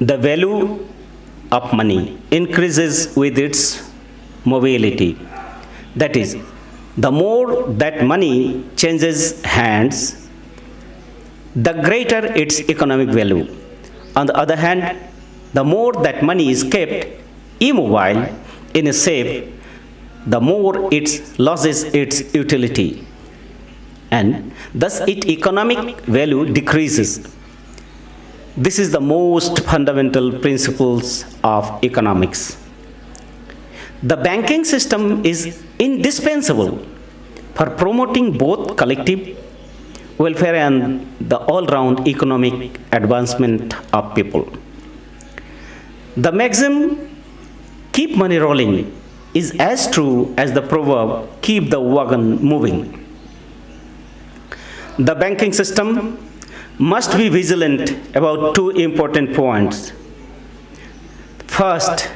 The value of money increases with its mobility. That is, the more that money changes hands, the greater its economic value. On the other hand, the more that money is kept immobile in a safe, the more it loses its utility, and thus its economic value decreases. This is the most fundamental principles of economics. The banking system is indispensable for promoting both collective welfare and the all-round economic advancement of people. The maxim, "keep money rolling," is as true as the proverb, "keep the wagon moving." The banking system must be vigilant about two important points. First,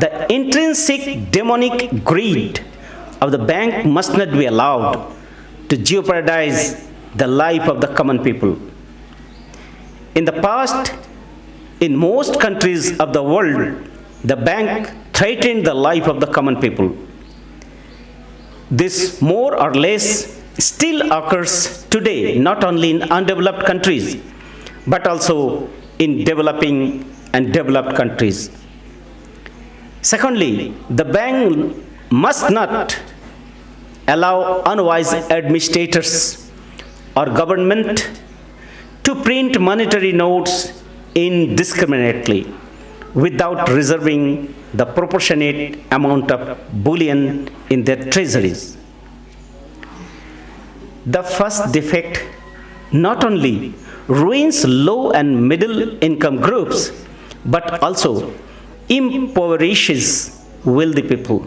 the intrinsic demonic greed of the bank must not be allowed to jeopardize the life of the common people. In the past, in most countries of the world, the bank threatened the life of the common people. This more or less still occurs today, not only in undeveloped countries, but also in developing and developed countries. Secondly, the bank must not allow unwise administrators or government to print monetary notes indiscriminately without reserving the proportionate amount of bullion in their treasuries. The first defect not only ruins low and middle income groups, but also impoverishes wealthy people.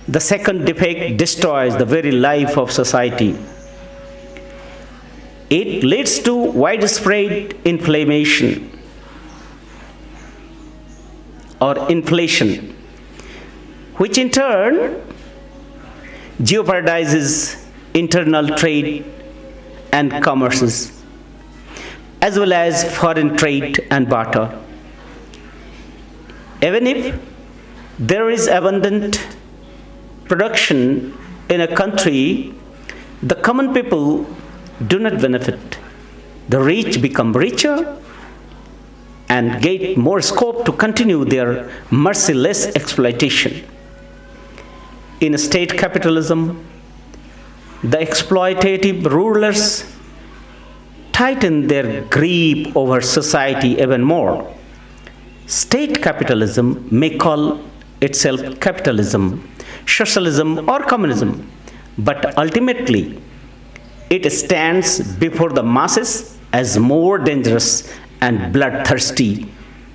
The second defect destroys the very life of society. It leads to widespread inflammation or inflation, which in turn jeopardizes internal trade and commerces, as well as foreign trade and barter. Even if there is abundant production in a country, the common people do not benefit. The rich become richer and get more scope to continue their merciless exploitation. In state capitalism, the exploitative rulers tighten their grip over society even more. State capitalism may call itself capitalism, socialism, or communism, but ultimately it stands before the masses as more dangerous and bloodthirsty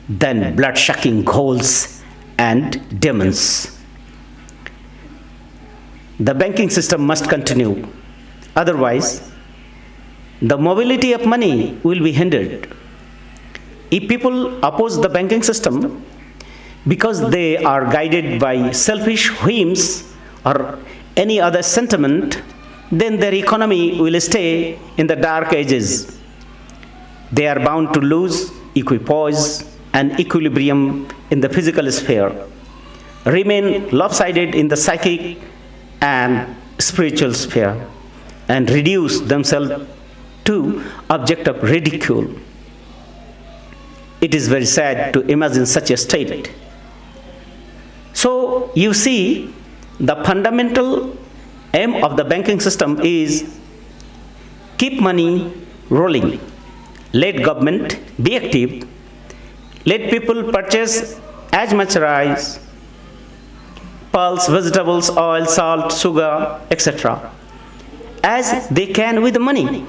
than blood-sucking ghouls and demons. The banking system must continue. Otherwise, the mobility of money will be hindered. If people oppose the banking system because they are guided by selfish whims or any other sentiment, then their economy will stay in the dark ages. They are bound to lose equipoise and equilibrium in the physical sphere, remain lopsided in the psychic and spiritual sphere, and reduce themselves to object of ridicule. It is very sad to imagine such a state. So you see, the fundamental aim of the banking system is keep money rolling. Let government be active. Let people purchase as much rice, pulse, vegetables, oil, salt, sugar, etc. as they can with the money.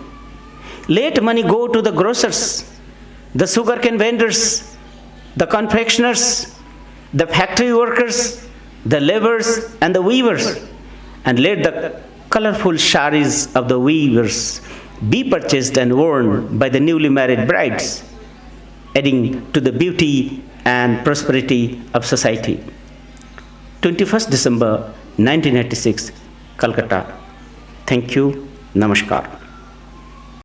Let money go to the grocers, the sugarcane vendors, the confectioners, the factory workers, the laborers, and the weavers, and let the colorful saris of the weavers be purchased and worn by the newly married brides, adding to the beauty and prosperity of society. 21st December 1986, Calcutta. Thank you. Namaskar.